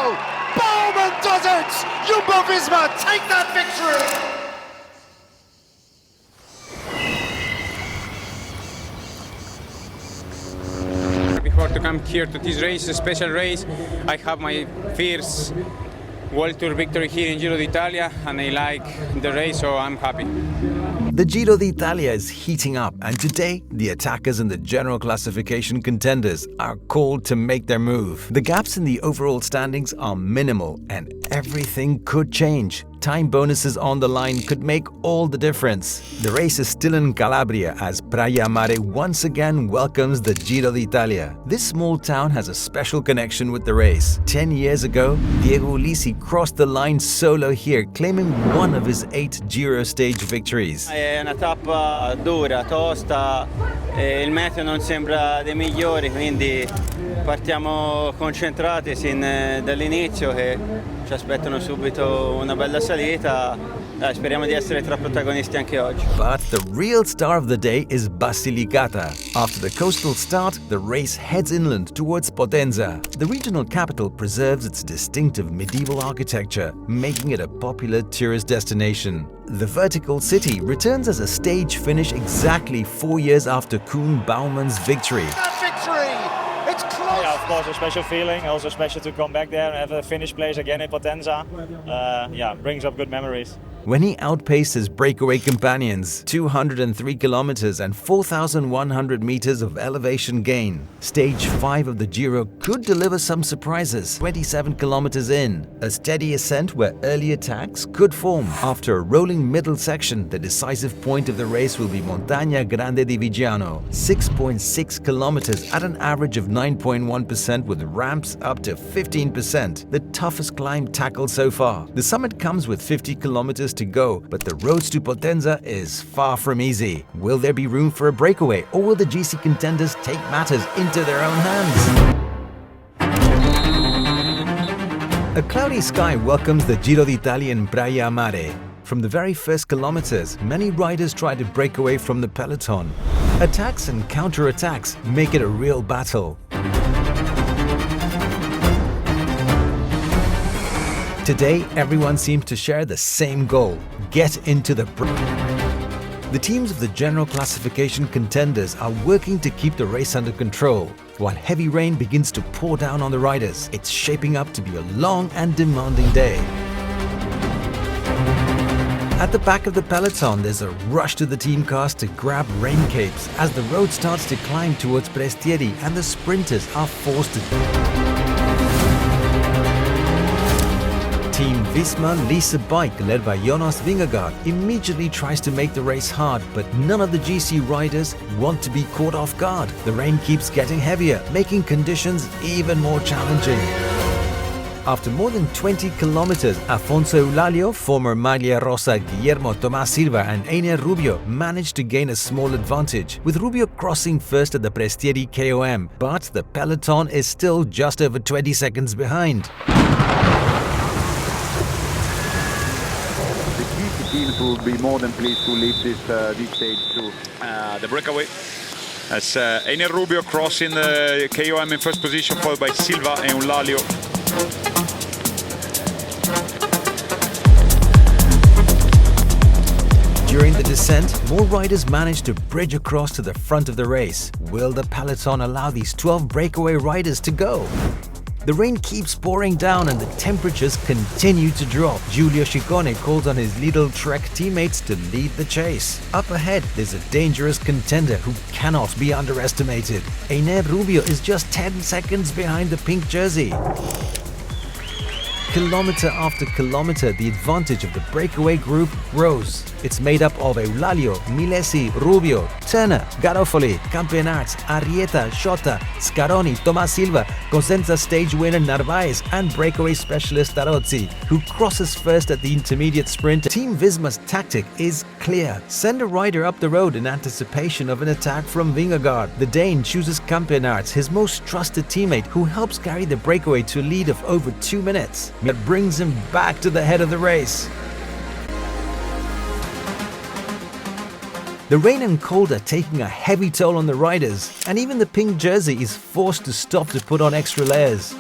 Bowman does it! Jumbo-Visma take that victory! Before to come here to this race, a special race, I have my first World Tour victory here in Giro d'Italia, and I like the race, so I'm happy. The Giro d'Italia is heating up, and today the attackers and the general classification contenders are called to make their move. The gaps in the overall standings are minimal, and everything could change. Time bonuses on the line could make all the difference. The race is still in Calabria as Praia Mare once again welcomes the Giro d'Italia. This small town has a special connection with the race. 10 years ago, Diego Ulissi crossed the line solo here, claiming one of his 8 Giro stage victories. È una tappa dura, tosta, il meteo non sembra dei migliori, quindi partiamo concentrati sin dall'inizio che ci aspettano subito una bella salita. Dai, speriamo di essere tra protagonisti anche oggi. But the real star of the day is Basilicata. After the coastal start, the race heads inland towards Potenza. The regional capital preserves its distinctive medieval architecture, making it a popular tourist destination. The vertical city returns as a stage finish exactly 4 years after Koen Bouwman's victory. That victory! It's close! Yeah, of course, a special feeling. Also special to come back there and have a finish place again in Potenza. Brings up good memories. When he outpaced his breakaway companions, 203 kilometers and 4,100 meters of elevation gain. Stage 5 of the Giro could deliver some surprises. 27 kilometers in, a steady ascent where early attacks could form. After a rolling middle section, the decisive point of the race will be Montagna Grande di Viggiano, 6.6 kilometers at an average of 9.1% with ramps up to 15%, the toughest climb tackled so far. The summit comes with 50 kilometers to go, but the road to Potenza is far from easy. Will there be room for a breakaway, or will the GC contenders take matters into their own hands? A cloudy sky welcomes the Giro d'Italia in Praia Mare. From the very first kilometers, many riders try to break away from the peloton. Attacks and counter-attacks make it a real battle. Today, everyone seems to share the same goal: get into the The teams of the general classification contenders are working to keep the race under control. While heavy rain begins to pour down on the riders, it's shaping up to be a long and demanding day. At the back of the peloton, there's a rush to the team cars to grab rain capes as the road starts to climb towards Prestieri and the sprinters are forced to... Team Visma lease a bike led by Jonas Vingegaard immediately tries to make the race hard, but none of the GC riders want to be caught off guard. The rain keeps getting heavier, making conditions even more challenging. After more than 20 kilometers, Afonso Eulalio, former Maglia Rosa Guillermo Tomás Silva and Einer Rubio managed to gain a small advantage, with Rubio crossing first at the Prestieri KOM, but the peloton is still just over 20 seconds behind. Teams will be more than pleased to lead this stage too. The breakaway as Einer Rubio crossing the KOM in first position, followed by Silva and Eulalio. During the descent, more riders managed to bridge across to the front of the race. Will the peloton allow these 12 breakaway riders to go? The rain keeps pouring down and the temperatures continue to drop. Giulio Ciccone calls on his Lidl Trek teammates to lead the chase. Up ahead, there's a dangerous contender who cannot be underestimated. Einer Rubio is just 10 seconds behind the pink jersey. Kilometer after kilometer, the advantage of the breakaway group grows. It's made up of Eulalio, Milesi, Rubio, Turner, Garofoli, Campenaerts, Arrieta, Schotta, Scaroni, Tomás Silva, Cosenza stage winner Narvaez, and breakaway specialist Tarozzi, who crosses first at the intermediate sprint. Team Visma's tactic is clear. Send a rider up the road in anticipation of an attack from Vingegaard. The Dane chooses Campenaerts, his most trusted teammate, who helps carry the breakaway to a lead of over 2 minutes. That brings him back to the head of the race. The rain and cold are taking a heavy toll on the riders, and even the pink jersey is forced to stop to put on extra layers.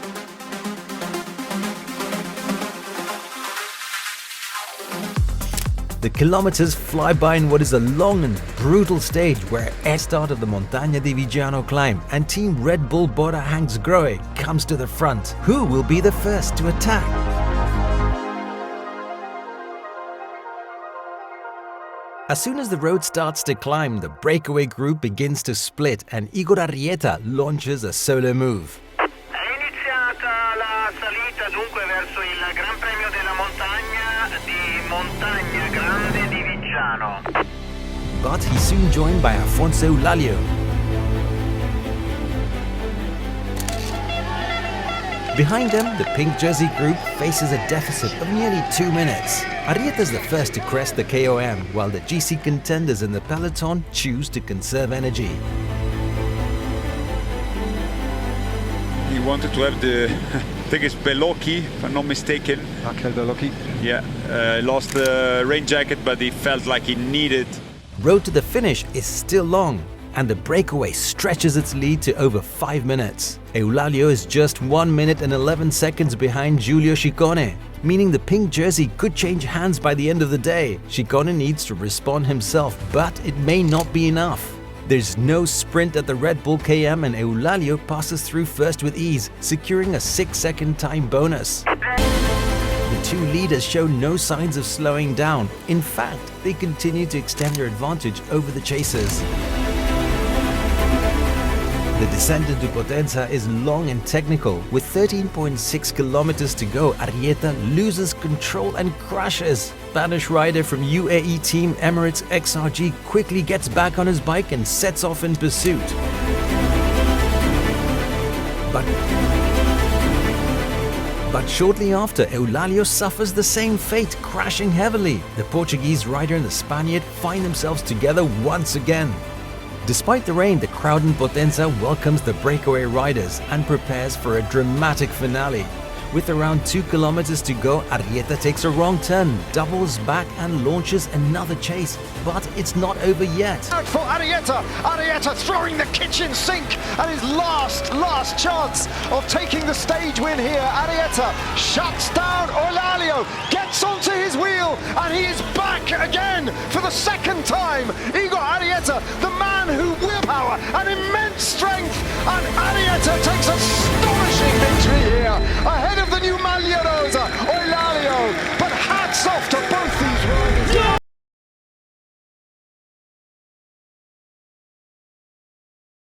The kilometers fly by in what is a long and brutal stage where at start of the Montagna di Viggiano climb and Team Red Bull Bora Hansgrohe comes to the front. Who will be the first to attack? As soon as the road starts to climb, the breakaway group begins to split and Igor Arrieta launches a solo move. È iniziata la salita dunque verso il Gran Premio della Montagna Grande di Viggiano. But he's soon joined by Alfonso Eulalio. Behind them, the pink jersey group faces a deficit of nearly 2 minutes. Arrieta's the first to crest the KOM, while the GC contenders in the peloton choose to conserve energy. He wanted to have the, I think it's Bellocchi, if I'm not mistaken. Raquel Bellocchi. Yeah, lost the rain jacket, but he felt like he needed. Road to the finish is still long, and the breakaway stretches its lead to over 5 minutes. Eulalio is just 1 minute and 11 seconds behind Giulio Ciccone, meaning the pink jersey could change hands by the end of the day. Ciccone needs to respond himself, but it may not be enough. There's no sprint at the Red Bull KM and Eulalio passes through first with ease, securing a 6-second time bonus. The two leaders show no signs of slowing down. In fact, they continue to extend their advantage over the chasers. The descent into Potenza is long and technical. With 13.6 kilometers to go, Arrieta loses control and crashes. Spanish rider from UAE team Emirates XRG quickly gets back on his bike and sets off in pursuit. But shortly after, Eulalio suffers the same fate, crashing heavily. The Portuguese rider and the Spaniard find themselves together once again. Despite the rain, the crowd in Potenza welcomes the breakaway riders and prepares for a dramatic finale. With around 2 kilometers to go, Arrieta takes a wrong turn, doubles back and launches another chase. But it's not over yet. Out for Arrieta. Arrieta throwing the kitchen sink at his last chance of taking the stage win here. Arrieta shuts down Eulalio, gets onto his wheel, and he is back again for the second time. Igor Arrieta, the man who willpower and immense strength, and Arrieta takes a